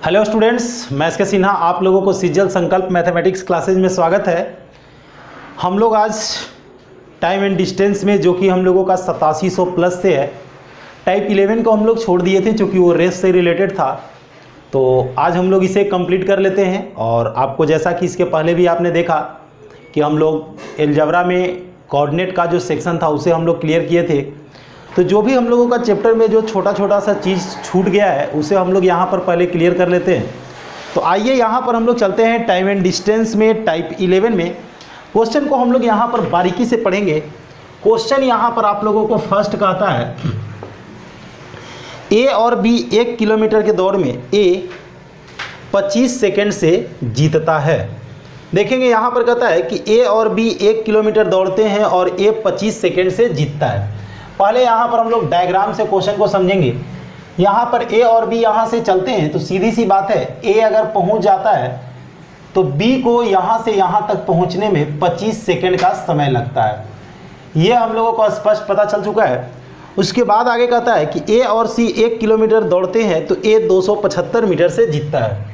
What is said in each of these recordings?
Hello students, मैं SK. Sinha आप लोगों को सीजल संकल्प मैथमेटिक्स क्लासेज में स्वागत है। हम लोग आज टाइम एंड डिस्टेंस में जो कि हम लोगों का 8700 प्लस से है, टाइप 11 को हम लोग छोड़ दिए थे क्योंकि वो रेस से रिलेटेड था। तो आज हम लोग इसे कंप्लीट कर लेते हैं। और आपको जैसा कि इसके पहले भी आपने देखा कि हम लोग एलजेब्रा में कोऑर्डिनेट का जो सेक्शन था उसे हम लोग क्लियर किए थे। तो जो भी हम लोगों का चैप्टर में जो छोटा छोटा सा चीज़ छूट गया है उसे हम लोग यहाँ पर पहले क्लियर कर लेते हैं। तो आइए यहाँ पर हम लोग चलते हैं टाइम एंड डिस्टेंस में टाइप 11 में। क्वेश्चन को हम लोग यहाँ पर बारीकी से पढ़ेंगे। क्वेश्चन यहाँ पर आप लोगों को फर्स्ट कहता है ए और बी 1 किलोमीटर के दौड़ में ए 25 सेकेंड से जीतता है। देखेंगे यहाँ पर कहता है कि ए और बी 1 किलोमीटर दौड़ते हैं और ए 25 सेकेंड से जीतता है। पहले यहाँ पर हम लोग डायग्राम से क्वेश्चन को समझेंगे। यहाँ पर ए और बी यहाँ से चलते हैं तो सीधी सी बात है, ए अगर पहुँच जाता है तो बी को यहाँ से यहाँ तक पहुँचने में 25 सेकेंड का समय लगता है। ये हम लोगों को स्पष्ट पता चल चुका है। उसके बाद आगे कहता है कि ए और सी 1 किलोमीटर दौड़ते हैं तो ए 275 मीटर से जीतता है।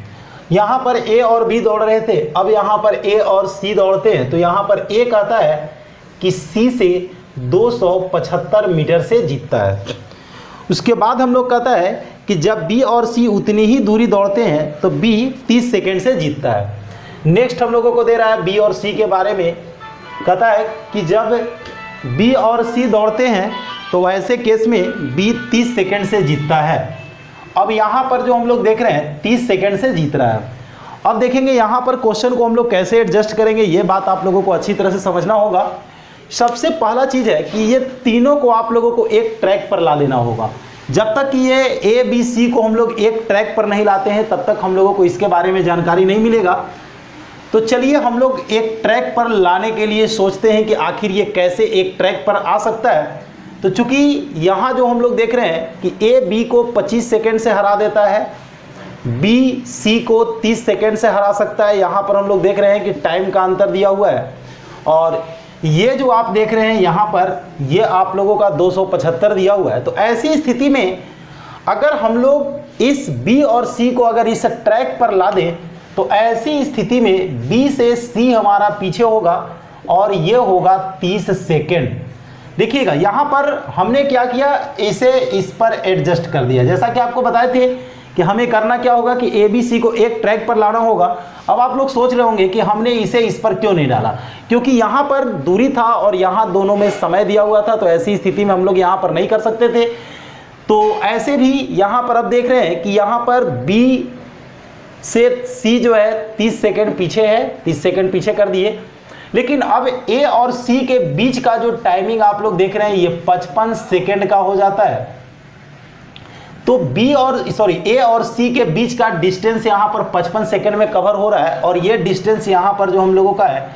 यहाँ पर ए और बी दौड़ रहे थे, अब यहाँ पर ए और सी दौड़ते हैं तो यहाँ पर ए कहता है कि सी से 275 मीटर से जीतता है। उसके बाद हम लोग कहता है कि जब बी और सी उतनी ही दूरी दौड़ते हैं तो बी 30 सेकेंड से जीतता है। नेक्स्ट हम लोगों को दे रहा है बी और सी के बारे में। कहता है कि जब बी और सी दौड़ते हैं तो वैसे केस में बी 30 सेकेंड से जीतता है। अब यहाँ पर जो हम लोग देख रहे हैं 30 सेकेंड से जीत रहा है। अब देखेंगे यहाँ पर क्वेश्चन को हम लोग कैसे एडजस्ट करेंगे, ये बात आप लोगों को अच्छी तरह से समझना होगा। सबसे पहला चीज़ है कि ये तीनों को आप लोगों को एक ट्रैक पर ला लेना होगा। जब तक कि ये ए बी सी को हम लोग एक ट्रैक पर नहीं लाते हैं तब तक हम लोगों को इसके बारे में जानकारी नहीं मिलेगा। तो चलिए हम लोग एक ट्रैक पर लाने के लिए सोचते हैं कि आखिर ये कैसे एक ट्रैक पर आ सकता है। तो चूंकि यहाँ जो हम लोग देख रहे हैं कि ए बी को 25 सेकेंड से हरा देता है, बी सी को 30 सेकेंड से हरा सकता है। यहाँ पर हम लोग देख रहे हैं कि टाइम का अंतर दिया हुआ है और ये जो आप देख रहे हैं यहाँ पर ये आप लोगों का 275 दिया हुआ है। तो ऐसी स्थिति में अगर हम लोग इस B और C को अगर इस ट्रैक पर ला दें तो ऐसी स्थिति में B से C हमारा पीछे होगा और ये होगा 30 सेकेंड। देखिएगा यहाँ पर हमने क्या किया, इसे इस पर एडजस्ट कर दिया। जैसा कि आपको बताए थे कि हमें करना क्या होगा कि ए बी सी को एक ट्रैक पर लाना होगा। अब आप लोग सोच रहे होंगे कि हमने इसे इस पर क्यों नहीं डाला, क्योंकि यहाँ पर दूरी था और यहाँ दोनों में समय दिया हुआ था। तो ऐसी स्थिति में हम लोग यहाँ पर नहीं कर सकते थे। तो ऐसे भी यहाँ पर अब देख रहे हैं कि यहाँ पर बी से सी जो है 30 सेकेंड पीछे है, 30 सेकेंड पीछे कर दिए। लेकिन अब ए और सी के बीच का जो टाइमिंग आप लोग देख रहे हैं ये 55 सेकेंड का हो जाता है। तो ए और सी के बीच का डिस्टेंस यहाँ पर 55 सेकेंड में कवर हो रहा है और ये डिस्टेंस यहाँ पर जो हम लोगों का है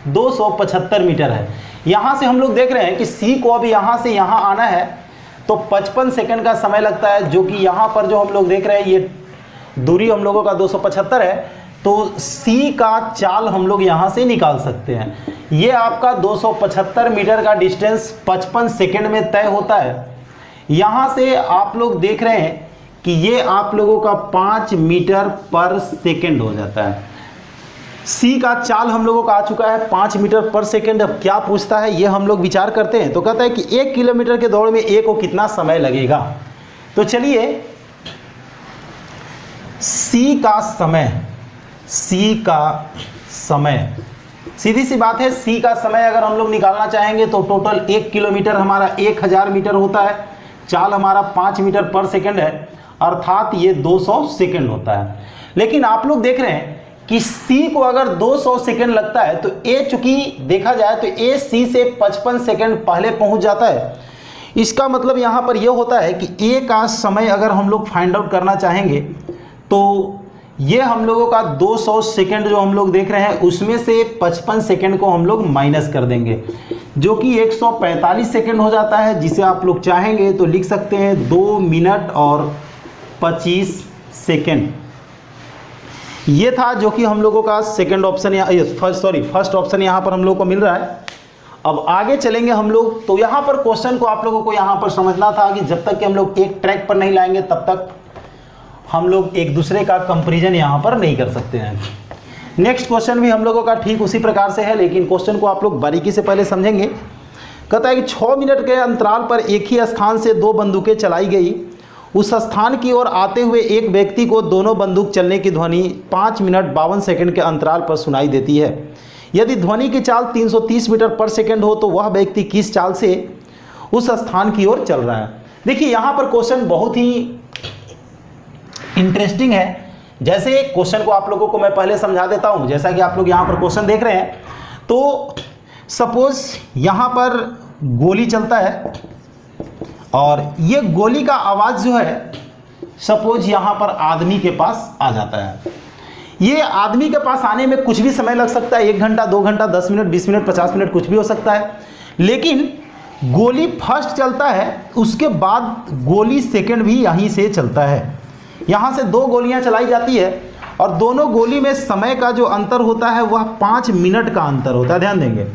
275 मीटर है। यहाँ से हम लोग देख रहे हैं कि सी को अब यहाँ से यहाँ आना है तो 55 सेकेंड का समय लगता है, जो कि यहाँ पर जो हम लोग देख रहे हैं ये दूरी हम लोगों का 275 है। तो सी का चाल हम लोग यहाँ से निकाल सकते हैं। ये आपका 275 मीटर का डिस्टेंस 55 सेकेंड में तय होता है। यहाँ से आप लोग देख रहे हैं कि ये आप लोगों का 5 मीटर पर सेकेंड हो जाता है। सी का चाल हम लोगों का आ चुका है 5 मीटर पर सेकेंड। अब क्या पूछता है ये हम लोग विचार करते हैं। तो कहता है कि 1 किलोमीटर के दौड़ में ए को कितना समय लगेगा। तो चलिए सी का समय सीधी सी बात है, सी का समय अगर हम लोग निकालना चाहेंगे तो टोटल 1 किलोमीटर हमारा 1000 मीटर होता है। चाल हमारा 5 मीटर पर सेकंड है, अर्थात ये 200 सेकंड होता है। लेकिन आप लोग देख रहे हैं कि C को अगर 200 सेकंड लगता है तो A चूंकि देखा जाए तो A C से 55 सेकंड पहले पहुंच जाता है। इसका मतलब यहाँ पर यह होता है कि A का समय अगर हम लोग फाइंड आउट करना चाहेंगे तो ये हम लोगों का 200 सेकंड जो हम लोग देख रहे हैं उसमें से 55 सेकंड को हम लोग माइनस कर देंगे, जो कि 145 सेकंड हो जाता है, जिसे आप लोग चाहेंगे तो लिख सकते हैं 2 मिनट और 25 सेकंड। ये था जो कि हम लोगों का सेकंड ऑप्शन फर्स्ट ऑप्शन यहाँ पर हम लोग को मिल रहा है। अब आगे चलेंगे हम लोग। तो यहाँ पर क्वेश्चन को आप लोगों को यहाँ पर समझना था कि जब तक कि हम लोग एक ट्रैक पर नहीं लाएंगे तब तक हम लोग एक दूसरे का कंपैरिजन यहाँ पर नहीं कर सकते हैं। नेक्स्ट क्वेश्चन भी हम लोगों का ठीक उसी प्रकार से है, लेकिन क्वेश्चन को आप लोग बारीकी से पहले समझेंगे। कहता है कि 6 मिनट के अंतराल पर एक ही स्थान से 2 बंदूकें चलाई गई। उस स्थान की ओर आते हुए एक व्यक्ति को दोनों बंदूक चलने की ध्वनि 5 मिनट 52 सेकंड के अंतराल पर सुनाई देती है। यदि ध्वनि की चाल 330 मीटर पर सेकंड हो तो वह व्यक्ति किस चाल से उस स्थान की ओर चल रहा है। देखिए यहाँ पर क्वेश्चन बहुत ही इंटरेस्टिंग है। जैसे क्वेश्चन को आप लोगों को मैं पहले समझा देता हूँ। जैसा कि आप लोग यहाँ पर क्वेश्चन देख रहे हैं, तो सपोज यहाँ पर गोली चलता है और ये गोली का आवाज़ जो है सपोज यहाँ पर आदमी के पास आ जाता है। ये आदमी के पास आने में कुछ भी समय लग सकता है, 1 घंटा 2 घंटा 10 मिनट 20 मिनट 50 मिनट कुछ भी हो सकता है। लेकिन गोली फर्स्ट चलता है, उसके बाद गोली सेकंड भी यहीं से चलता है। यहाँ से 2 गोलियाँ चलाई जाती है और दोनों गोली में समय का जो अंतर होता है वह 5 मिनट का अंतर होता है। ध्यान देंगे,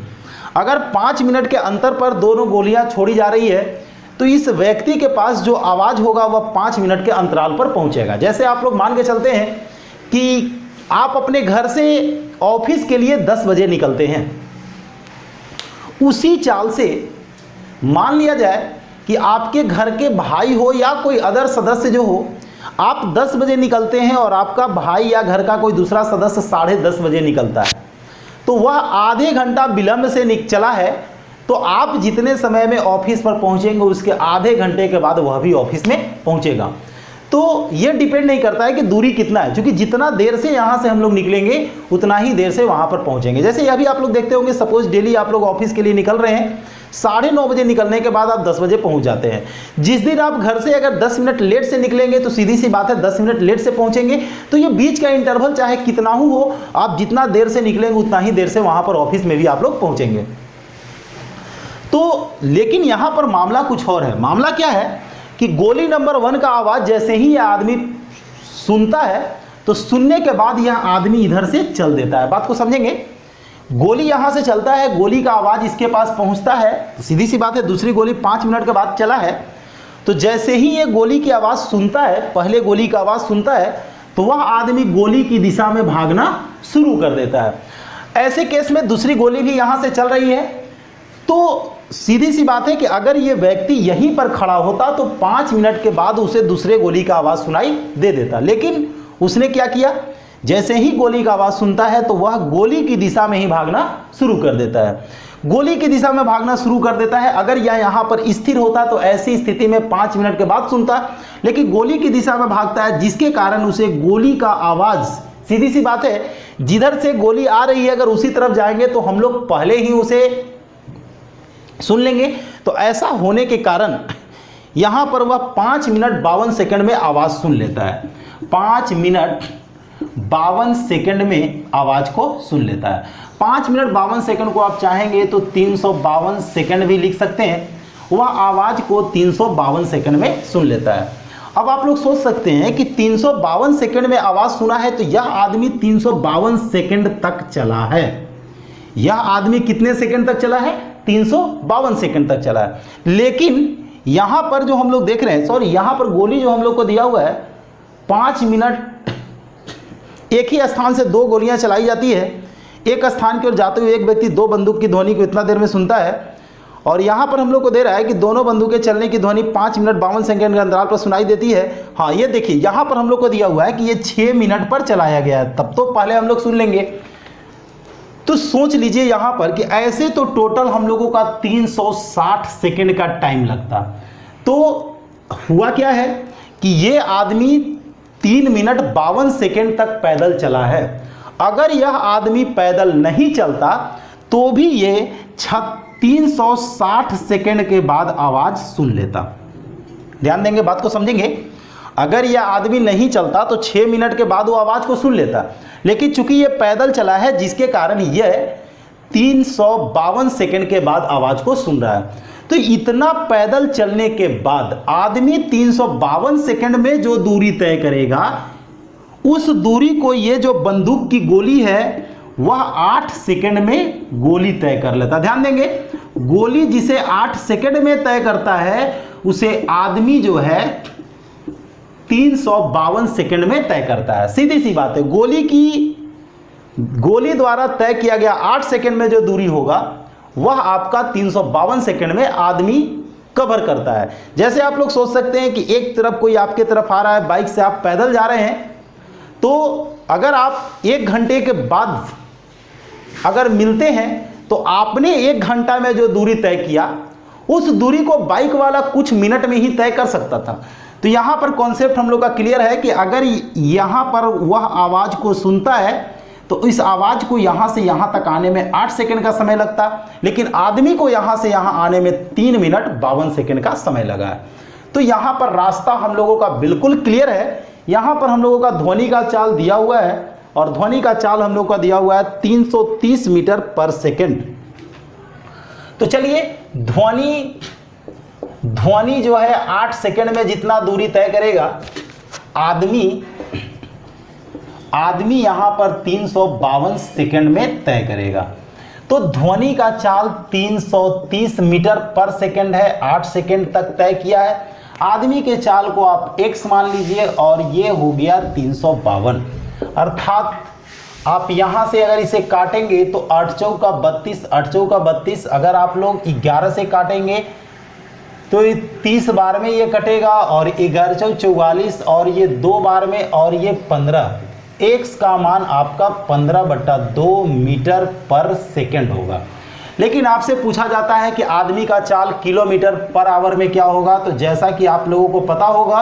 अगर 5 मिनट के अंतर पर दोनों गोलियाँ छोड़ी जा रही है तो इस व्यक्ति के पास जो आवाज़ होगा वह 5 मिनट के अंतराल पर पहुँचेगा। जैसे आप लोग मान के चलते हैं कि आप अपने घर से ऑफिस के लिए 10 बजे निकलते हैं, उसी चाल से मान लिया जाए कि आपके घर के भाई हो या कोई अदर सदस्य जो हो, आप 10 बजे निकलते हैं और आपका भाई या घर का कोई दूसरा सदस्य 10:30 बजे निकलता है, तो वह आधे घंटा विलंब से चला है। तो आप जितने समय में ऑफिस पर पहुंचेंगे उसके आधे घंटे के बाद वह भी ऑफिस में पहुंचेगा। तो ये डिपेंड नहीं करता है कि दूरी कितना है, क्योंकि जितना देर से यहाँ से हम लोग निकलेंगे उतना ही देर से वहाँ पर पहुँचेंगे। जैसे अभी आप लोग देखते होंगे, सपोज डेली आप लोग ऑफिस के लिए निकल रहे हैं, 9:30 बजे निकलने के बाद आप 10 बजे पहुंच जाते हैं। जिस दिन आप घर से अगर 10 मिनट लेट से निकलेंगे तो सीधी सी बात है 10 मिनट लेट से पहुंचेंगे। तो ये बीच का इंटरवल चाहे कितना हो, आप जितना देर से निकलेंगे उतना ही देर से वहां पर ऑफिस में भी आप लोग पहुंचेंगे। तो लेकिन यहां पर मामला कुछ और है। मामला क्या है कि गोली नंबर 1 का आवाज़ जैसे ही यह आदमी सुनता है तो सुनने के बाद यह आदमी इधर से चल देता है। बात को समझेंगे, गोली यहाँ से चलता है, गोली का आवाज़ इसके पास पहुँचता है, तो सीधी सी बात है दूसरी गोली 5 मिनट के बाद चला है। तो जैसे ही ये गोली की आवाज़ सुनता है, पहले गोली का आवाज़ सुनता है, तो वह आदमी गोली की दिशा में भागना शुरू कर देता है। ऐसे केस में दूसरी गोली भी यहाँ से चल रही है, तो सीधी सी बात है कि अगर ये व्यक्ति यहीं पर खड़ा होता तो 5 मिनट के बाद उसे दूसरे गोली का आवाज़ सुनाई दे देता। लेकिन उसने क्या किया, जैसे ही गोली का आवाज़ सुनता है तो वह गोली की दिशा में ही भागना शुरू कर देता है। गोली की दिशा में भागना शुरू कर देता है। अगर यह यहाँ पर स्थिर होता तो ऐसी स्थिति में 5 मिनट के बाद सुनता, लेकिन गोली की दिशा में भागता है, जिसके कारण उसे गोली का आवाज़, सीधी सी बात है जिधर से गोली आ रही है अगर उसी तरफ जाएंगे तो हम लोग पहले ही उसे सुन लेंगे। तो ऐसा होने के कारण यहाँ पर वह 5 मिनट 52 सेकंड में आवाज़ सुन लेता है। 5 मिनट 52 सेकंड में आवाज़ को सुन लेता है। 5 मिनट 52 सेकंड को आप चाहेंगे तो 352 सेकंड भी लिख सकते हैं। वह आवाज़ को 352 सेकंड में सुन लेता है। अब आप लोग सोच सकते हैं कि 352 सेकंड में आवाज़ सुना है तो यह आदमी 352 सेकंड तक चला है। यह आदमी कितने सेकंड तक चला है? 352 सेकंड तक चला है। लेकिन यहाँ पर जो हम लोग देख रहे हैं, सॉरी, यहाँ पर गोली जो हम लोग को दिया हुआ है 5 मिनट, एक ही स्थान से 2 गोलियां चलाई जाती है। एक स्थान की ओर जाते हुए एक व्यक्ति 2 बंदूक की ध्वनि को इतना देर में सुनता है, और यहाँ पर हम लोग को दे रहा है कि दोनों बंदूकें चलने की ध्वनि 5 मिनट 52 सेकंड के अंतराल पर सुनाई देती है। हाँ, ये देखिए यहाँ पर हम लोग को दिया हुआ है कि ये 6 मिनट पर चलाया गया है, तब तो पहले हम लोग सुन लेंगे। तो सोच लीजिए यहाँ पर कि ऐसे तो टोटल हम लोगों का 360 सेकंड का टाइम लगता। तो हुआ क्या है कि ये आदमी 3 मिनट 52 सेकंड तक पैदल चला है। अगर यह आदमी पैदल नहीं चलता तो भी ये 360 सेकंड के बाद आवाज़ सुन लेता। ध्यान देंगे, बात को समझेंगे। अगर यह आदमी नहीं चलता तो 6 मिनट के बाद वो आवाज़ को सुन लेता, लेकिन चूंकि ये पैदल चला है जिसके कारण यह 352 सेकंड के बाद आवाज़ को सुन रहा है। तो इतना पैदल चलने के बाद आदमी 352 सेकंड में जो दूरी तय करेगा, उस दूरी को ये जो बंदूक की गोली है वह 8 सेकंड में गोली तय कर लेता। ध्यान देंगे, गोली जिसे 8 सेकंड में तय करता है उसे आदमी जो है 352 सेकंड में तय करता है। सीधी सी बात है, गोली द्वारा तय किया गया 8 सेकंड में जो दूरी होगा वह आपका 352 सेकंड में आदमी कवर करता है। जैसे आप लोग सोच सकते हैं कि एक तरफ कोई आपके तरफ आ रहा है, बाइक से आप पैदल जा रहे हैं, तो अगर आप 1 घंटे के बाद अगर मिलते हैं तो आपने 1 घंटा में जो दूरी तय किया उस दूरी को बाइक वाला कुछ मिनट में ही तय कर सकता था। तो यहाँ पर कॉन्सेप्ट हम लोग का क्लियर है कि अगर यहाँ पर वह आवाज़ को सुनता है तो इस आवाज़ को यहाँ से यहाँ तक आने में 8 सेकंड का समय लगता, लेकिन आदमी को यहाँ से यहाँ आने में 3 मिनट 52 सेकंड का समय लगा है। तो यहाँ पर रास्ता हम लोगों का बिल्कुल क्लियर है। यहाँ पर हम लोगों का ध्वनि का चाल दिया हुआ है और ध्वनि का चाल हम लोग का दिया हुआ है 330 मीटर पर सेकंड। तो चलिए ध्वनि जो है 8 सेकंड में जितना दूरी तय करेगा, आदमी यहां पर 352 सेकंड में तय करेगा। तो ध्वनि का चाल 330 मीटर पर सेकंड है, 8 सेकंड तक तय किया है। आदमी के चाल को आप x मान लीजिए और ये हो गया 352, अर्थात आप यहाँ से अगर इसे काटेंगे तो 8 चौका 32, 8 चौका 32, अगर आप लोग 11 से काटेंगे तो 30 बार में ये कटेगा और 11 चौक 44 और ये 2 बार में और ये 15, x का मान आपका 15/2 मीटर पर सेकंड होगा। लेकिन आपसे पूछा जाता है कि आदमी का चाल किलोमीटर पर आवर में क्या होगा, तो जैसा कि आप लोगों को पता होगा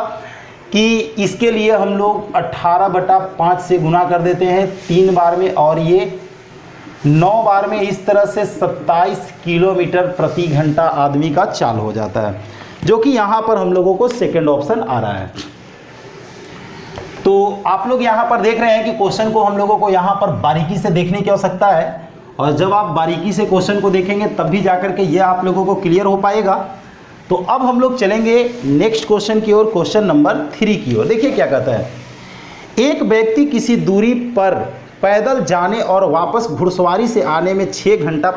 कि इसके लिए हम लोग 18/5 से गुना कर देते हैं 3 बार में और ये 9 बार में, इस तरह से 27 किलोमीटर प्रति घंटा आदमी का चाल हो जाता है, जो कि यहाँ पर हम लोगों को सेकंड ऑप्शन आ रहा है। तो आप लोग यहाँ पर देख रहे हैं कि क्वेश्चन को हम लोगों को यहाँ पर बारीकी से देखने की आवश्यकता है, और जब आप बारीकी से क्वेश्चन को देखेंगे तब भी जाकर के ये आप लोगों को क्लियर हो पाएगा। तो अब हम लोग चलेंगे नेक्स्ट क्वेश्चन की ओर, क्वेश्चन नंबर 3 की ओर। देखिए क्या कहता है, एक व्यक्ति किसी दूरी पर पैदल जाने और वापस घुड़सवारी से आने में 6 घंटा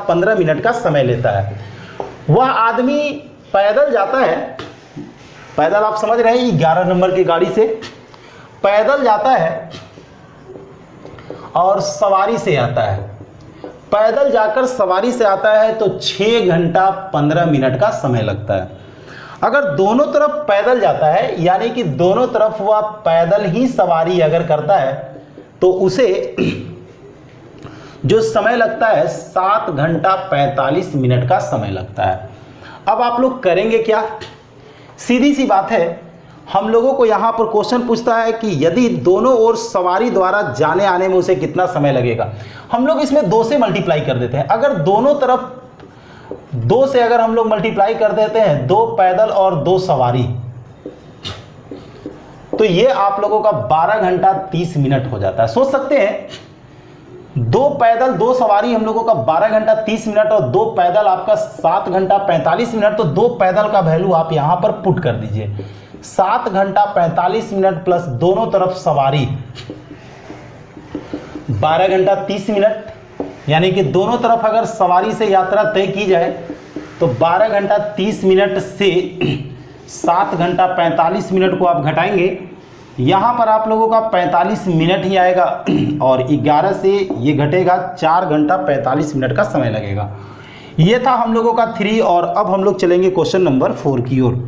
15 मिनट का समय लेता है। वह आदमी पैदल जाता है, पैदल आप समझ रहे हैं 11 नंबर की गाड़ी से पैदल जाता है और सवारी से आता है। पैदल जाकर सवारी से आता है तो 6 घंटा 15 मिनट का समय लगता है। अगर दोनों तरफ पैदल जाता है, यानी कि दोनों तरफ वह पैदल ही सवारी अगर करता है, तो उसे जो समय लगता है 7 घंटा 45 मिनट का समय लगता है। अब आप लोग करेंगे क्या, सीधी सी बात है, हम लोगों को यहाँ पर क्वेश्चन पूछता है कि यदि दोनों ओर सवारी द्वारा जाने आने में उसे कितना समय लगेगा। हम लोग इसमें 2 से मल्टीप्लाई कर देते हैं। अगर दोनों तरफ 2 से अगर हम लोग मल्टीप्लाई कर देते हैं, 2 पैदल और 2 सवारी, तो ये आप लोगों का 12 घंटा 30 मिनट हो जाता है। सोच सकते हैं 2 पैदल 2 सवारी हम लोगों का 12 घंटा 30 मिनट और 2 पैदल आपका 7 घंटा 45 मिनट। तो 2 पैदल का वैल्यू आप यहां पर पुट कर दीजिए, 7 घंटा 45 मिनट प्लस दोनों तरफ सवारी 12 घंटा 30 मिनट, यानी कि दोनों तरफ अगर सवारी से यात्रा तय की जाए तो 12 घंटा 30 मिनट से 7 घंटा 45 मिनट को आप घटाएंगे, यहाँ पर आप लोगों का 45 मिनट ही आएगा और 11 से ये घटेगा 4 घंटा 45 मिनट का समय लगेगा। ये था हम लोगों का 3 और अब हम लोग चलेंगे क्वेश्चन नंबर 4 की ओर।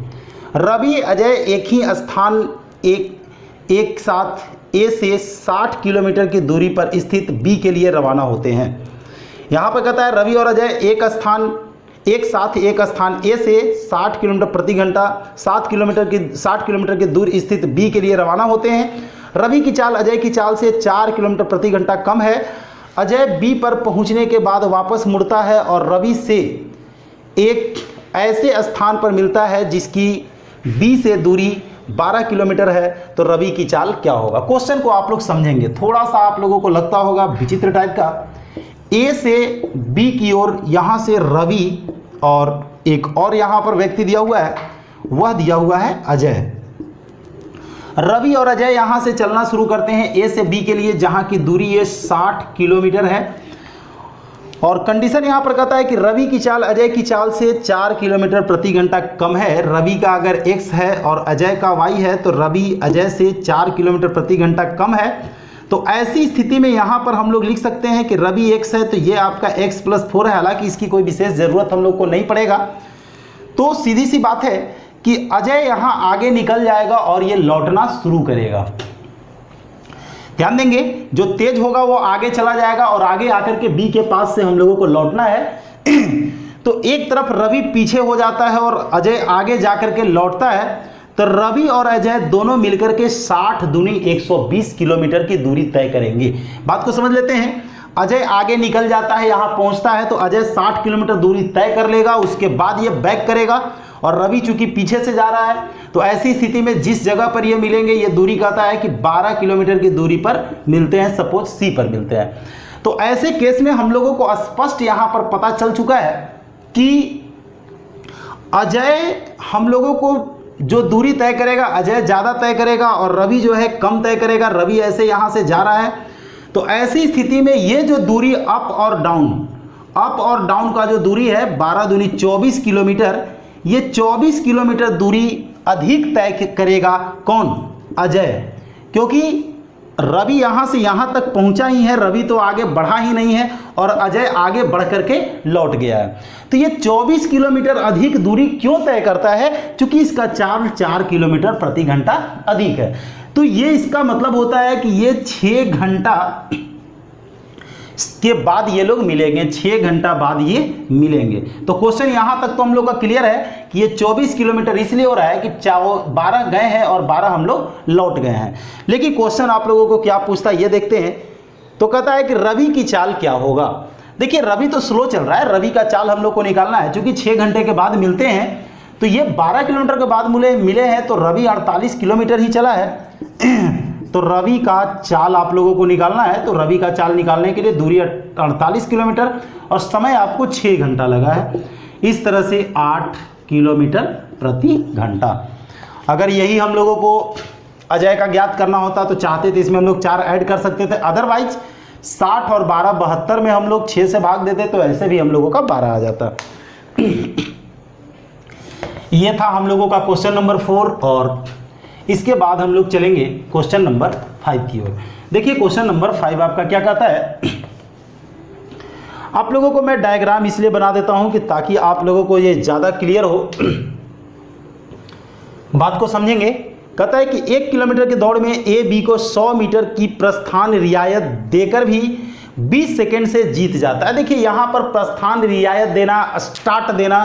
रवि अजय एक ही स्थान एक साथ ए से 60 किलोमीटर की दूरी पर स्थित बी के लिए रवाना होते हैं। यहाँ पर कहता है रवि और अजय एक साथ एक स्थान ए से 60 किलोमीटर प्रति घंटा 60 किलोमीटर की दूर स्थित बी के लिए रवाना होते हैं। रवि की चाल अजय की चाल से 4 किलोमीटर प्रति घंटा कम है। अजय बी पर पहुंचने के बाद वापस मुड़ता है और रवि से एक ऐसे स्थान पर मिलता है जिसकी बी से दूरी 12 किलोमीटर है। तो रवि की चाल क्या होगा। क्वेश्चन को आप लोग समझेंगे, थोड़ा सा आप लोगों को लगता होगा विचित्र टाइप का। ए से बी की ओर यहाँ से रवि और एक और यहाँ पर व्यक्ति दिया हुआ है, वह दिया हुआ है अजय। रवि और अजय यहाँ से चलना शुरू करते हैं ए से बी के लिए, जहाँ की दूरी ये 60 किलोमीटर है। और कंडीशन यहाँ पर कहता है कि रवि की चाल अजय की चाल से 4 किलोमीटर प्रति घंटा कम है। रवि का अगर x है और अजय का y है तो रवि अजय से 4 किलोमीटर प्रति घंटा कम है। तो ऐसी स्थिति में यहाँ पर हम लोग लिख सकते हैं कि रवि x है तो ये आपका x + 4 है। हालांकि इसकी कोई विशेष ज़रूरत हम लोग को नहीं पड़ेगा। तो सीधी सी बात है कि अजय यहाँ आगे निकल जाएगा और ये लौटना शुरू करेगा। ध्यान देंगे, जो तेज होगा वो आगे चला जाएगा और आगे आकर के बी के पास से हम लोगों को लौटना है। तो एक तरफ रवि पीछे हो जाता है और अजय आगे जाकर के लौटता है। तो रवि और अजय दोनों मिलकर के 60 दूनी 120 किलोमीटर की दूरी तय करेंगे। बात को समझ लेते हैं। अजय आगे निकल जाता है, यहाँ पहुँचता है तो अजय 60 किलोमीटर दूरी तय कर लेगा। उसके बाद ये बैक करेगा और रवि चूंकि पीछे से जा रहा है तो ऐसी स्थिति में जिस जगह पर ये मिलेंगे ये दूरी कहता है कि 12 किलोमीटर की दूरी पर मिलते हैं, सपोज सी पर मिलते हैं। तो ऐसे केस में हम लोगों को स्पष्ट यहाँ पर पता चल चुका है कि अजय हम लोगों को जो दूरी तय करेगा, अजय ज़्यादा तय करेगा और रवि जो है कम तय करेगा। रवि ऐसे यहाँ से जा रहा है तो ऐसी स्थिति में ये जो दूरी अप और डाउन का जो दूरी है 12 दूनी 24 किलोमीटर, ये 24 किलोमीटर दूरी अधिक तय करेगा कौन? अजय। क्योंकि रवि यहाँ से यहाँ तक पहुँचा ही है, रवि तो आगे बढ़ा ही नहीं है और अजय आगे बढ़ करके लौट गया है। तो ये 24 किलोमीटर अधिक दूरी क्यों तय करता है? क्योंकि इसका चाल 4 किलोमीटर प्रति घंटा अधिक है। तो ये इसका मतलब होता है कि ये 6 घंटा के बाद ये लोग मिलेंगे, 6 घंटा बाद ये मिलेंगे। तो क्वेश्चन यहाँ तक तो हम लोग का क्लियर है कि ये 24 किलोमीटर इसलिए हो रहा है कि 12 गए हैं और 12 हम लोग लौट गए हैं। लेकिन क्वेश्चन आप लोगों को क्या पूछता है ये देखते हैं। तो कहता है कि रवि की चाल क्या होगा। देखिए रवि तो स्लो चल रहा है, रवि का चाल हम लोग को निकालना है। चूंकि 6 घंटे के बाद मिलते हैं तो ये 12 किलोमीटर के बाद मिले हैं तो रवि 48 किलोमीटर ही चला है। तो रवि का चाल आप लोगों को निकालना है। तो रवि का चाल निकालने के लिए दूरी 48 किलोमीटर और समय आपको 6 घंटा लगा है। इस तरह से 8 किलोमीटर प्रति घंटा। अगर यही हम लोगों को अजय का ज्ञात करना होता तो चाहते थे इसमें हम लोग 4 ऐड कर सकते थे। अदरवाइज 60 और 12 72 में हम लोग 6 से भाग देते तो ऐसे भी हम लोगों का 12 आ जाता। ये था हम लोगों का क्वेश्चन नंबर 4 और इसके बाद हम लोग चलेंगे क्वेश्चन नंबर 5 की ओर। देखिए क्वेश्चन नंबर 5 आपका क्या कहता है। आप लोगों को मैं डायग्राम इसलिए बना देता हूं कि ताकि आप लोगों को ये ज़्यादा क्लियर हो, बात को समझेंगे। कहता है कि 1 किलोमीटर की दौड़ में ए बी को 100 मीटर की प्रस्थान रियायत देकर भी 20 सेकेंड से जीत जाता है। देखिए यहाँ पर प्रस्थान रियायत देना, स्टार्ट देना,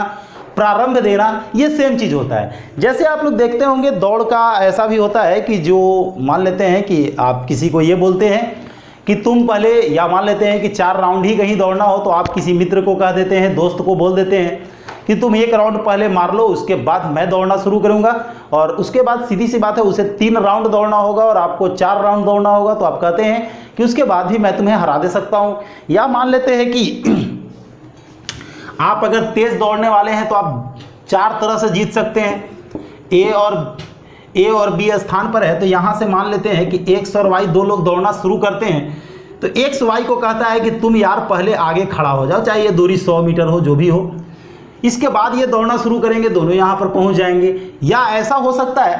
प्रारंभ देना, ये सेम चीज़ होता है। जैसे आप लोग देखते होंगे दौड़ का ऐसा भी होता है कि जो मान लेते हैं कि आप किसी को ये बोलते हैं कि तुम पहले, या मान लेते हैं कि 4 राउंड ही कहीं दौड़ना हो तो आप किसी मित्र को कह देते हैं, दोस्त को बोल देते हैं कि तुम 1 राउंड पहले मार लो, उसके बाद मैं दौड़ना शुरू करूंगा। और उसके बाद सीधी सी बात है उसे 3 राउंड दौड़ना होगा और आपको 4 राउंड दौड़ना होगा। तो आप कहते हैं कि उसके बाद भी मैं तुम्हें हरा दे सकता हूँ। या मान लेते हैं कि आप अगर तेज दौड़ने वाले हैं तो आप 4 तरह से जीत सकते हैं। ए और बी स्थान पर है तो यहाँ से मान लेते हैं कि एक्स और वाई 2 लोग दौड़ना शुरू करते हैं। तो एक्स वाई को कहता है कि तुम यार पहले आगे खड़ा हो जाओ, चाहे ये दूरी 100 मीटर हो, जो भी हो। इसके बाद ये दौड़ना शुरू करेंगे, दोनों यहाँ पर पहुँच जाएंगे। या ऐसा हो सकता है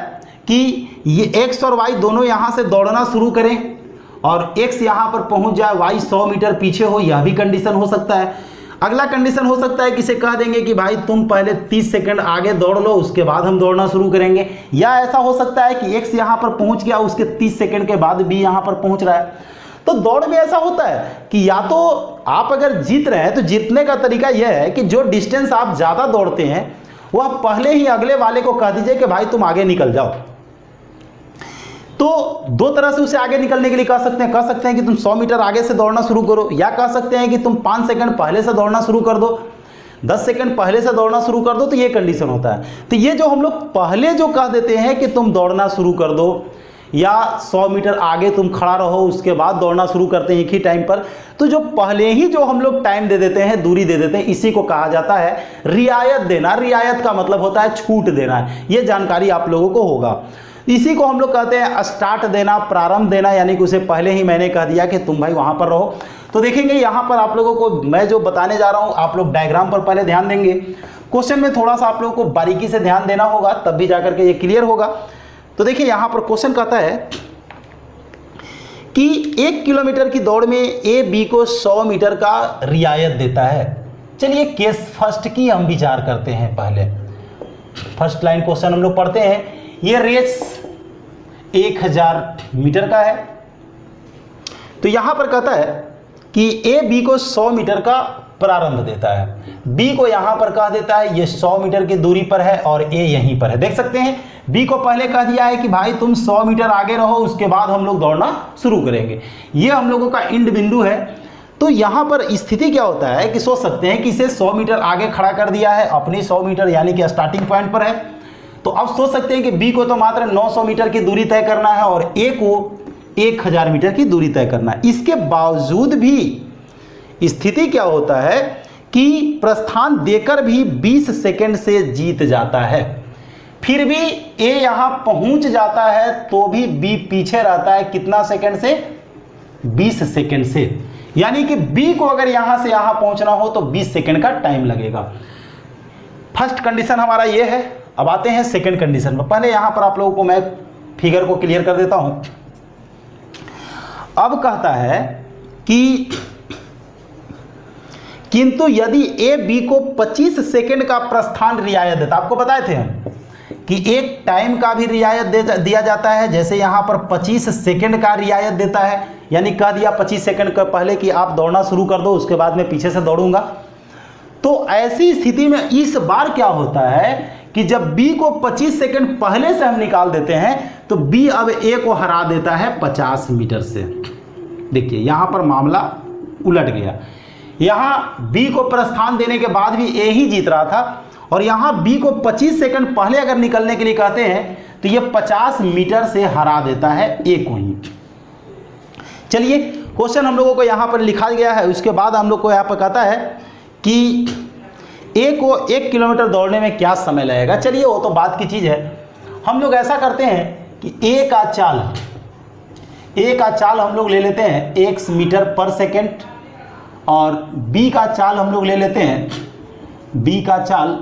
कि ये एक्स और वाई दोनों यहाँ से दौड़ना शुरू करें और एक्स यहाँ पर पहुँच जाए, वाई 100 मीटर पीछे हो, यह भी कंडीशन हो सकता है। अगला कंडीशन हो सकता है कि इसे कह देंगे कि भाई तुम पहले 30 सेकंड आगे दौड़ लो, उसके बाद हम दौड़ना शुरू करेंगे। या ऐसा हो सकता है कि एक्स यहाँ पर पहुँच गया, उसके 30 सेकंड के बाद बी यहाँ पर पहुँच रहा है। तो दौड़ में ऐसा होता है कि या तो आप अगर जीत रहे हैं तो जीतने का तरीका यह है कि जो डिस्टेंस आप ज़्यादा दौड़ते हैं वह पहले ही अगले वाले को कह दीजिए कि भाई तुम आगे निकल जाओ। तो 2 तरह से उसे आगे निकलने के लिए कह सकते हैं कि तुम 100 मीटर आगे से दौड़ना शुरू करो, या कह सकते हैं कि तुम 5 सेकंड पहले से दौड़ना शुरू कर दो, 10 सेकंड पहले से दौड़ना शुरू कर दो। तो ये कंडीशन होता है। तो ये जो हम लोग पहले जो कह देते हैं कि तुम दौड़ना शुरू कर दो या 100 मीटर आगे तुम खड़ा रहो, उसके बाद दौड़ना शुरू करते हैं एक ही टाइम पर, तो जो पहले ही जो हम लोग टाइम दे देते हैं, दूरी दे देते हैं, इसी को कहा जाता है रियायत देना। रियायत का मतलब होता है छूट देना है। ये जानकारी आप लोगों को होगा। इसी को हम लोग कहते हैं स्टार्ट देना, प्रारंभ देना, यानी कि उसे पहले ही मैंने कह दिया कि तुम भाई वहाँ पर रहो। तो देखेंगे यहाँ पर आप लोगों को मैं जो बताने जा रहा हूँ, आप लोग डायग्राम पर पहले ध्यान देंगे। क्वेश्चन में थोड़ा सा आप लोगों को बारीकी से ध्यान देना होगा, तब भी जाकर के ये क्लियर होगा। तो देखिए यहाँ पर क्वेश्चन कहता है कि 1 किलोमीटर की दौड़ में ए बी को 100 मीटर का रियायत देता है। चलिए केस फर्स्ट की हम विचार करते हैं। पहले फर्स्ट लाइन क्वेश्चन हम लोग पढ़ते हैं। ये रेस 1000 मीटर का है। तो यहां पर कहता है कि ए बी को 100 मीटर का प्रारंभ देता है। बी को यहां पर कह देता है ये 100 मीटर की दूरी पर है और ए यहीं पर है। देख सकते हैं बी को पहले कह दिया है कि भाई तुम 100 मीटर आगे रहो, उसके बाद हम लोग दौड़ना शुरू करेंगे। ये हम लोगों का इंड बिंदु है। तो यहाँ पर स्थिति क्या होता है कि सोच सकते हैं कि इसे 100 मीटर आगे खड़ा कर दिया है, अपनी 100 मीटर यानी कि स्टार्टिंग पॉइंट पर है। तो अब सोच सकते हैं कि बी को तो मात्र 900 मीटर की दूरी तय करना है और ए को 1000 मीटर की दूरी तय करना है। इसके बावजूद भी स्थिति क्या होता है कि प्रस्थान देकर भी 20 सेकंड से जीत जाता है। फिर भी ए यहां पहुंच जाता है तो भी बी पीछे रहता है। कितना सेकंड से? 20 सेकंड से। यानी कि बी को अगर यहां से यहां पहुंचना हो तो 20 सेकंड का टाइम लगेगा। फर्स्ट कंडीशन हमारा ये है। अब आते हैं सेकंड कंडीशन में। पहले यहां पर आप लोगों को मैं फिगर को क्लियर कर देता हूं। अब कहता है कि किंतु यदि ए बी को 25 सेकंड का प्रस्थान रियायत देता, आपको बताए थे हम कि एक टाइम का भी रियायत दिया जाता है, जैसे यहां पर 25 सेकंड का रियायत देता है। यानी कह दिया 25 सेकंड का पहले कि आप दौड़ना शुरू कर दो, उसके बाद मैं पीछे से दौड़ूंगा। तो ऐसी स्थिति में इस बार क्या होता है कि जब बी को 25 सेकंड पहले से हम निकाल देते हैं तो बी अब ए को हरा देता है 50 मीटर से। देखिए यहां पर मामला उलट गया। यहां बी को प्रस्थान देने के बाद भी ए ही जीत रहा था और यहां बी को 25 सेकंड पहले अगर निकलने के लिए कहते हैं तो ये 50 मीटर से हरा देता है ए को ही। चलिए क्वेश्चन हम लोगों को यहां पर लिखा गया है। उसके बाद हम लोग को यहां पर कहता है कि ए को 1 किलोमीटर दौड़ने में क्या समय लगेगा। चलिए वो तो बात की चीज़ है। हम लोग ऐसा करते हैं कि ए का चाल हम लोग ले लेते हैं x मीटर पर सेकेंड और b का चाल हम लोग ले लेते हैं b का चाल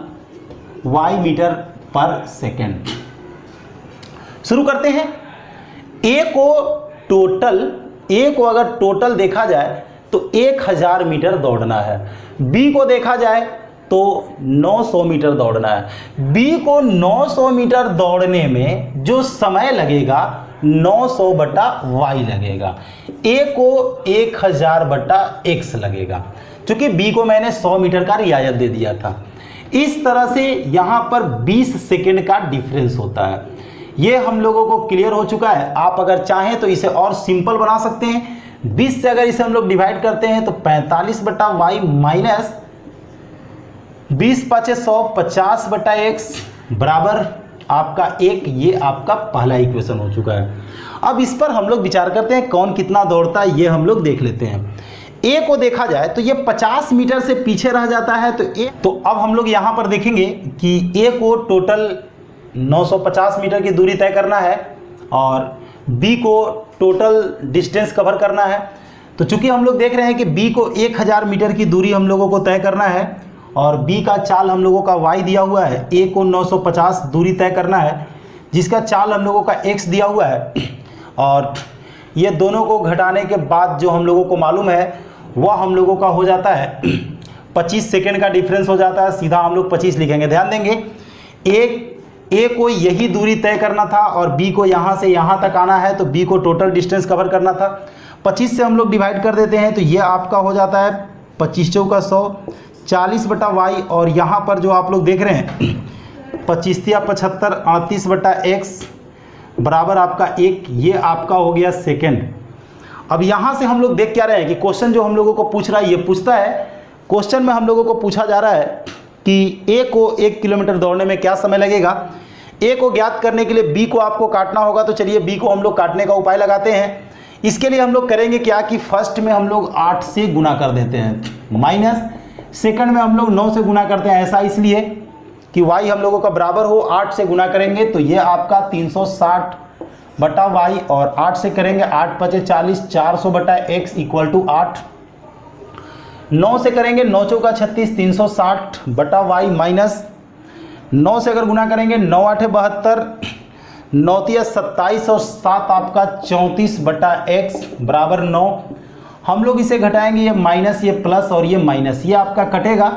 y मीटर पर सेकेंड। शुरू करते हैं। a को अगर टोटल देखा जाए तो 1000 मीटर दौड़ना है। b को देखा जाए तो 900 मीटर दौड़ना है। b को 900 मीटर दौड़ने में जो समय लगेगा 900 बटा y लगेगा। a को 1000 बटा x लगेगा, क्योंकि b को मैंने 100 मीटर का रियायत दे दिया था। इस तरह से यहाँ पर 20 सेकंड का डिफरेंस होता है। ये हम लोगों को क्लियर हो चुका है। आप अगर चाहें तो इसे और सिंपल बना सकते हैं। 20 से अगर इसे हम लोग डिवाइड करते हैं तो 45 बटा y माइनस 20 × 100 50 बटा x बराबर आपका 1। ये आपका पहला इक्वेशन हो चुका है। अब इस पर हम लोग विचार करते हैं कौन कितना दौड़ता है, ये हम लोग देख लेते हैं। ए को देखा जाए तो ये 50 मीटर से पीछे रह जाता है। तो अब हम लोग यहाँ पर देखेंगे कि ए को टोटल 950 मीटर की दूरी तय करना है और बी को टोटल डिस्टेंस कवर करना है। तो चूंकि हम लोग देख रहे हैं कि बी को 1000 मीटर की दूरी हम लोगों को तय करना है और बी का चाल हम लोगों का y दिया हुआ है, ए को 950 दूरी तय करना है जिसका चाल हम लोगों का x दिया हुआ है और ये दोनों को घटाने के बाद जो हम लोगों को मालूम है वह हम लोगों का हो जाता है 25 सेकंड का डिफरेंस हो जाता है। सीधा हम लोग 25 लिखेंगे। ध्यान देंगे ए को यही दूरी तय करना था और बी को यहाँ से यहाँ तक आना है, तो बी को टोटल डिस्टेंस कवर करना था। 25 से हम लोग डिवाइड कर देते हैं तो ये आपका हो जाता है 25 चौका 100 40 बटा y और यहाँ पर जो आप लोग देख रहे हैं 25 या 75 38 बटा x बराबर आपका 1। ये आपका हो गया सेकंड। अब यहाँ से हम लोग देख क्या रहे हैं कि क्वेश्चन जो हम लोगों को पूछ रहा है, ये पूछता है क्वेश्चन में हम लोगों को पूछा जा रहा है कि ए को 1 किलोमीटर दौड़ने में क्या समय लगेगा। ए को ज्ञात करने के लिए बी को आपको काटना होगा। तो चलिए बी को हम लोग काटने का उपाय लगाते हैं। इसके लिए हम लोग करेंगे क्या कि फर्स्ट में हम लोग 8 से गुना कर देते हैं माइनस सेकंड में हम लोग 9 से गुना करते हैं। ऐसा इसलिए कि y हम लोगों का बराबर हो 8 से गुना करेंगे तो ये आपका 360 बटा y और 8 से करेंगे 8 × 5 = 40 400 बटा x इक्वल टू 8। 9 से करेंगे 9 चौका 36, 360 बटा वाई माइनस 9 से अगर गुना करेंगे 9 8 72, 9 तिया 27 और 7 आपका 34 बटा एक्स बराबर 9। हम लोग इसे घटाएंगे, ये माइनस ये प्लस और ये माइनस, ये आपका कटेगा।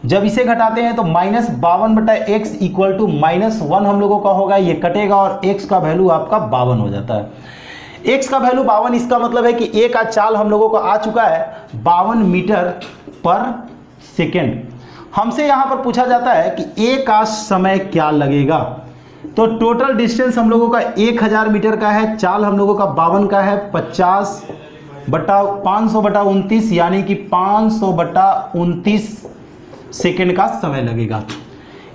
जब इसे घटाते हैं तो माइनस 52 बटा एक्स इक्वल टू -1 हम लोगों का होगा, ये कटेगा और एक्स का वैल्यू आपका 52 हो जाता है। एक्स का वैल्यू 52, इसका मतलब है कि ए का चाल हम लोगों को आ चुका है 52 मीटर पर सेकेंड। हमसे यहाँ पर पूछा जाता है कि ए का समय क्या लगेगा। तो टोटल डिस्टेंस हम लोगों का 1000 मीटर का है, चाल हम लोगों का 52 का है, 50 बटा 500 बटा 29 यानी कि 500 बटा 29 सेकेंड का समय लगेगा।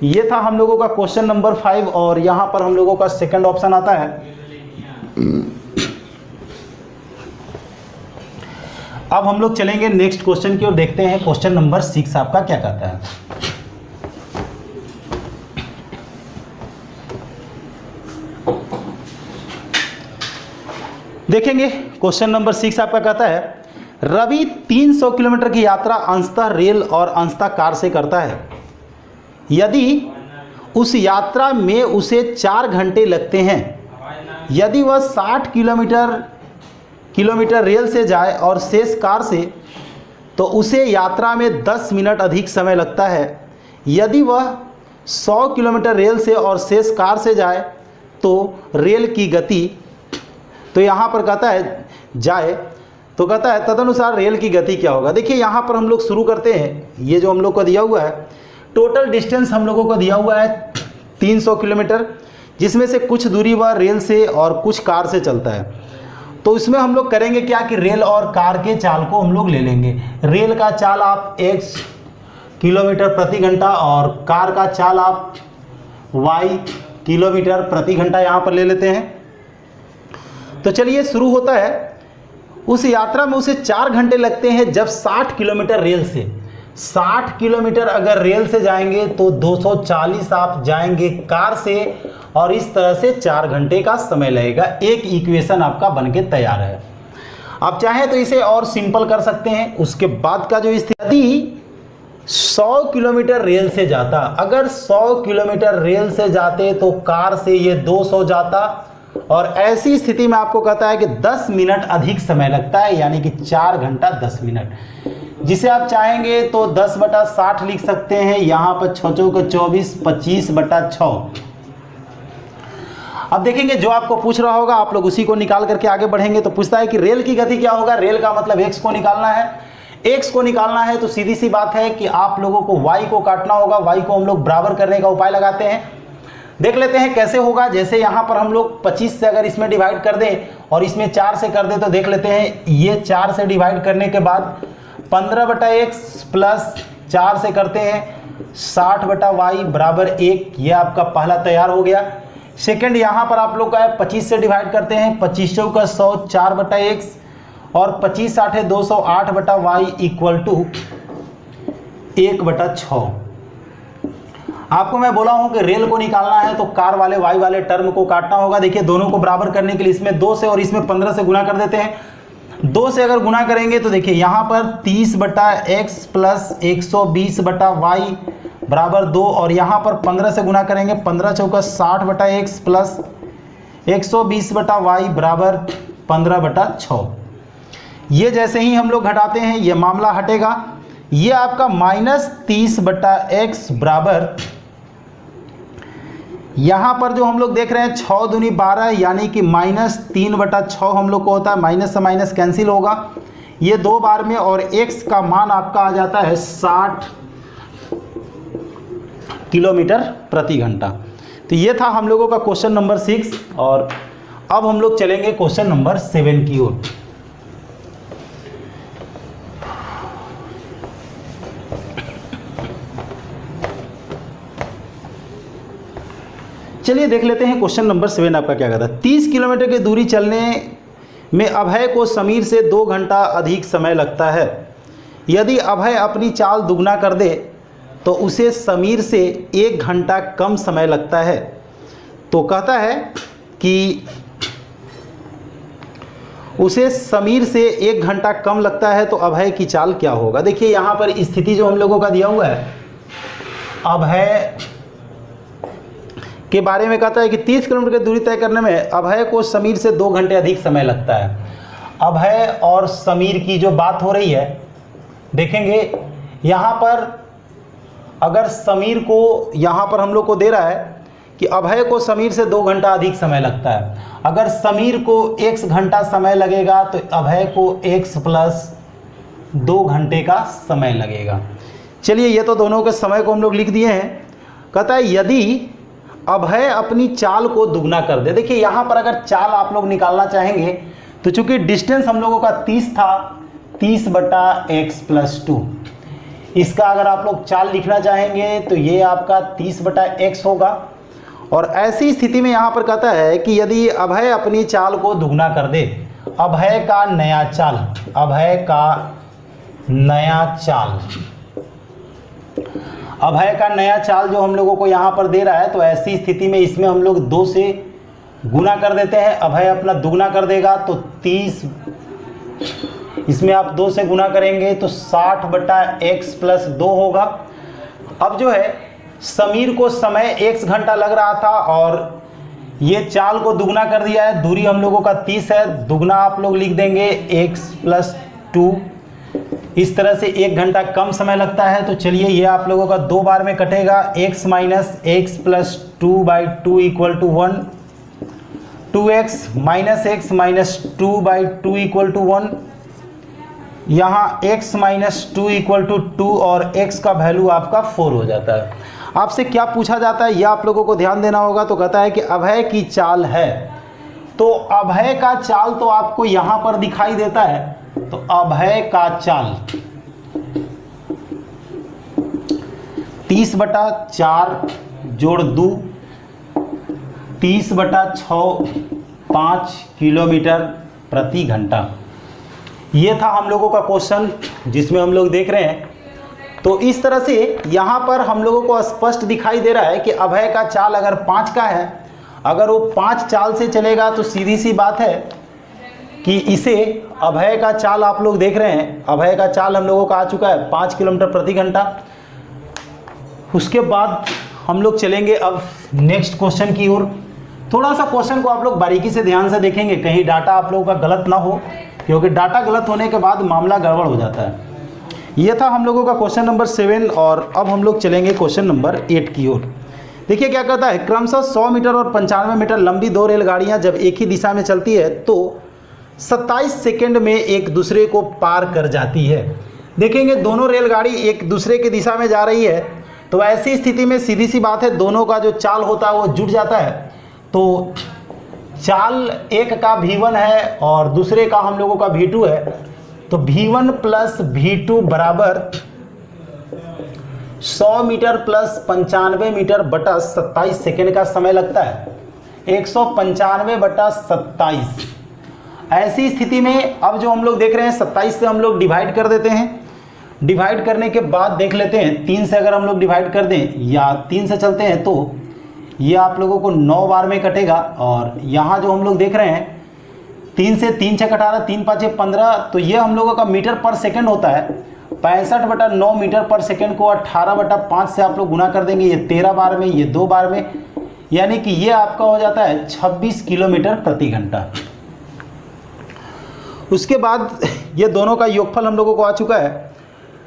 ये था हम लोगों का क्वेश्चन नंबर 5 और यहाँ पर हम लोगों का सेकंड ऑप्शन आता है। अब हम लोग चलेंगे नेक्स्ट क्वेश्चन की ओर, देखते हैं क्वेश्चन नंबर 6 आपका क्या कहता है। देखेंगे क्वेश्चन नंबर 6 आपका कहता है, रवि 300 किलोमीटर की यात्रा अंशतः रेल और अंशतः कार से करता है। यदि उस यात्रा में उसे 4 घंटे लगते हैं, यदि वह 60 किलोमीटर रेल से जाए और शेष कार से, तो उसे यात्रा में 10 मिनट अधिक समय लगता है। यदि वह 100 किलोमीटर रेल से और शेष कार से जाए तो रेल की गति, तो यहाँ पर कहता है जाए, तो कहता है तदनुसार रेल की गति क्या होगा। देखिए यहाँ पर हम लोग शुरू करते हैं, ये जो हम लोग को दिया हुआ है टोटल डिस्टेंस हम लोगों को दिया हुआ है 300 किलोमीटर, जिसमें से कुछ दूरी वह रेल से और कुछ कार से चलता है। तो इसमें हम लोग करेंगे क्या कि रेल और कार के चाल को हम लोग ले लेंगे। रेल का चाल आप x किलोमीटर प्रति घंटा और कार का चाल आप y किलोमीटर प्रति घंटा यहाँ पर ले लेते हैं। तो चलिए शुरू होता है। उस यात्रा में उसे 4 घंटे लगते हैं जब 60 किलोमीटर रेल से, 60 किलोमीटर अगर रेल से जाएंगे तो 240 आप जाएंगे कार से, और इस तरह से 4 घंटे का समय लगेगा। एक इक्वेशन आपका बनके तैयार है। आप चाहें तो इसे और सिंपल कर सकते हैं। उसके बाद का जो स्थिति, 100 किलोमीटर रेल से जाता, अगर 100 किलोमीटर रेल से जाते तो कार से ये 200 जाता, और ऐसी स्थिति में आपको कहता है कि 10 मिनट अधिक समय लगता है, यानी कि 4 घंटा 10 मिनट, जिसे आप चाहेंगे तो 10 बटा 60 लिख सकते हैं। यहाँ पर 6 चौके 24, 25 बटा 6। अब देखेंगे जो आपको पूछ रहा होगा आप लोग उसी को निकाल करके आगे बढ़ेंगे। तो पूछता है कि रेल की गति क्या होगा। रेल का मतलब x को निकालना है। x को निकालना है तो सीधी सी बात है कि आप लोगों को y को काटना होगा। y को हम लोग बराबर करने का उपाय लगाते हैं। देख लेते हैं कैसे होगा। जैसे यहाँ पर हम लोग 25 से अगर इसमें डिवाइड कर दें और इसमें 4 से कर दें, तो देख लेते हैं ये 4 से डिवाइड करने के बाद 15 बटा x प्लस 4 से करते हैं 60 बटा वाई बराबर 1। ये आपका पहला तैयार हो गया। सेकंड यहाँ पर आप लोग का है 25 से डिवाइड करते हैं, 25 चौका 100, 4 बटा x और 25 8 है 200, 8 बटा वाई इक्वल टू 1 बटा 6। आपको मैं बोला हूं कि रेल को निकालना है तो कार वाले वाई वाले टर्म को काटना होगा। देखिए दोनों को बराबर करने के लिए इसमें 2 से और इसमें 15 से गुना कर देते हैं। 2 से अगर गुना करेंगे तो देखिए यहाँ पर 30 बटा x प्लस 120 बटा वाई बराबर 2, और यहाँ पर 15 से गुना करेंगे, 15 चौका 60 बटा x प्लस 120 बटा वाई बराबर 15 बटा 6। ये जैसे ही हम लोग घटाते हैं ये मामला हटेगा। ये आपका -30 बटा x बराबर, यहाँ पर जो हम लोग देख रहे हैं 6 दूनी 12 यानी कि -3 बटा 6 हम लोग को होता है। माइनस से माइनस कैंसिल होगा ये 2 बार में, और x का मान आपका आ जाता है 60 किलोमीटर प्रति घंटा। तो ये था हम लोगों का क्वेश्चन नंबर 6, और अब हम लोग चलेंगे क्वेश्चन नंबर 7 की ओर। चलिए देख लेते हैं क्वेश्चन नंबर 7 आपका क्या कहता है। 30 किलोमीटर की दूरी चलने में अभय को समीर से 2 घंटा अधिक समय लगता है। यदि अभय अपनी चाल दुगना कर दे तो उसे समीर से 1 घंटा कम समय लगता है। तो कहता है कि उसे समीर से 1 घंटा कम लगता है तो अभय की चाल क्या होगा। देखिए यहाँ पर स्थिति जो हम लोगों का दिया हुआ है, अभय के बारे में कहता है कि 30 किलोमीटर की दूरी तय करने में अभय को समीर से 2 घंटे अधिक समय लगता है। अभय और समीर की जो बात हो रही है, देखेंगे यहाँ पर अगर समीर को यहाँ पर हम लोग को दे रहा है कि अभय को समीर से 2 घंटा अधिक समय लगता है। अगर समीर को x घंटा समय लगेगा तो अभय को x प्लस 2 घंटे का समय लगेगा। चलिए ये तो दोनों के समय को हम लोग लिख दिए हैं। कहता है यदि अभय अपनी चाल को दुगना कर दे। देखिए यहाँ पर अगर चाल आप लोग निकालना चाहेंगे तो चूंकि डिस्टेंस हम लोगों का 30 था, 30/x+2, इसका अगर आप लोग चाल लिखना चाहेंगे तो ये आपका 30/x होगा। और ऐसी स्थिति में यहाँ पर कहता है कि यदि अभय अपनी चाल को दुगना कर दे, अभय का नया चाल, अभय का नया चाल, अभय का नया चाल जो हम लोगों को यहाँ पर दे रहा है, तो ऐसी स्थिति में इसमें हम लोग 2 से गुना कर देते हैं। अभय अपना दुगना कर देगा तो 30, इसमें आप 2 से गुना करेंगे तो 60/x+2 होगा। अब जो है समीर को समय x घंटा लग रहा था और ये चाल को दुगना कर दिया है। दूरी हम लोगों का 30 है, दुगना आप लोग लिख देंगे x+2। इस तरह से 1 घंटा कम समय लगता है। तो चलिए ये आप लोगों का 2 बार में कटेगा। x - x+2/2 = 1, 2x - x - 2/2 = 1। यहाँ x - 2 = 2 और x का वैल्यू आपका 4 हो जाता है। आपसे क्या पूछा जाता है यह आप लोगों को ध्यान देना होगा। तो कहता है कि अभय की चाल है, तो अभय का चाल तो आपको यहाँ पर दिखाई देता है। तो अभय का चाल 30/4 + 2, 30/6, 5 किलोमीटर प्रति घंटा। ये था हम लोगों का क्वेश्चन जिसमें हम लोग देख रहे हैं। तो इस तरह से यहाँ पर हम लोगों को स्पष्ट दिखाई दे रहा है कि अभय का चाल अगर 5 का है, अगर वो 5 चाल से चलेगा तो सीधी सी बात है कि इसे अभय का चाल आप लोग देख रहे हैं, अभय का चाल हम लोगों का आ चुका है 5 किलोमीटर प्रति घंटा। उसके बाद हम लोग चलेंगे अब नेक्स्ट क्वेश्चन की ओर। थोड़ा सा क्वेश्चन को आप लोग बारीकी से ध्यान से देखेंगे, कहीं डाटा आप लोगों का गलत ना हो, क्योंकि डाटा गलत होने के बाद मामला गड़बड़ हो जाता है। ये था हम लोगों का क्वेश्चन नंबर 7 और अब हम लोग चलेंगे क्वेश्चन नंबर 8 की ओर। देखिए क्या कहता है, क्रमशः 100 मीटर और 95 मीटर लंबी 2 रेलगाड़ियां जब एक ही दिशा में चलती है तो 27 सेकंड में एक दूसरे को पार कर जाती है। देखेंगे दोनों रेलगाड़ी एक दूसरे की दिशा में जा रही है, तो ऐसी स्थिति में सीधी सी बात है दोनों का जो चाल होता है वो जुड़ जाता है। तो चाल एक का v1 है और दूसरे का हम लोगों का v2 है, तो v1 + v2 बराबर 100 मीटर + 95 मीटर बटा 27 सेकेंड का समय लगता है। 195/27। ऐसी स्थिति में अब जो हम लोग देख रहे हैं 27 से हम लोग डिवाइड कर देते हैं। डिवाइड करने के बाद देख लेते हैं 3 से अगर हम लोग डिवाइड कर दें या 3 से चलते हैं तो ये आप लोगों को 9 बार में कटेगा। और यहाँ जो हम लोग देख रहे हैं 3 से 3 छः 18, 3 5 15, तो ये हम लोगों का मीटर पर सेकंड होता है। 65/9 मीटर पर सेकंड को 18/5 से आप लोग गुना कर देंगे, ये 13 बार में, ये 2 बार में, यानी कि ये आपका हो जाता है 26 किलोमीटर प्रति घंटा। उसके बाद ये दोनों का योगफल हम लोगों को आ चुका है।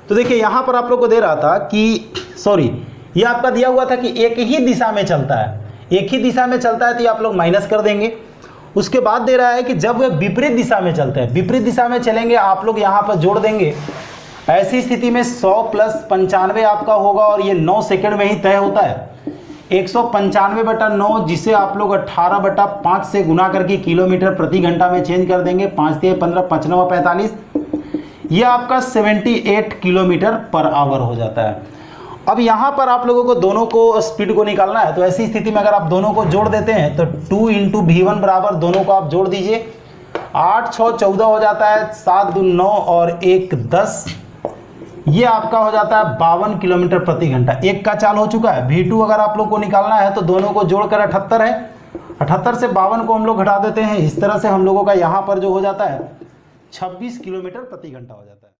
तो देखिए यहाँ पर आप लोग को दे रहा था कि ये आपका दिया हुआ था कि एक ही दिशा में चलता है, एक ही दिशा में चलता है, तो ये आप लोग माइनस कर देंगे। उसके बाद दे रहा है कि जब वे विपरीत दिशा में चलते हैं, विपरीत दिशा में चलेंगे, आप लोग यहाँ पर जोड़ देंगे। ऐसी स्थिति में 100 + 95 आपका होगा और ये 9 सेकंड में ही तय होता है। 195/9 जिसे आप लोग 18/5 से गुना करके किलोमीटर प्रति घंटा में चेंज कर देंगे। 5 × 15, 5 × 9 45, ये आपका 78 किलोमीटर पर आवर हो जाता है। अब यहाँ पर आप लोगों को दोनों को स्पीड को निकालना है, तो ऐसी स्थिति में अगर आप दोनों को जोड़ देते हैं तो 2 × v1 बराबर, दोनों को आप जोड़ दीजिए, 8 × 6 = 14 हो जाता है, 7 × 2 = 9 और 1 × 10, ये आपका हो जाता है 52 किलोमीटर प्रति घंटा। एक का चाल हो चुका है। v2 अगर आप लोग को निकालना है तो दोनों को जोड़कर 78 है, 78 से 52 को हम लोग घटा देते हैं, इस तरह से हम लोगों का यहाँ पर जो हो जाता है 26 किलोमीटर प्रति घंटा हो जाता है।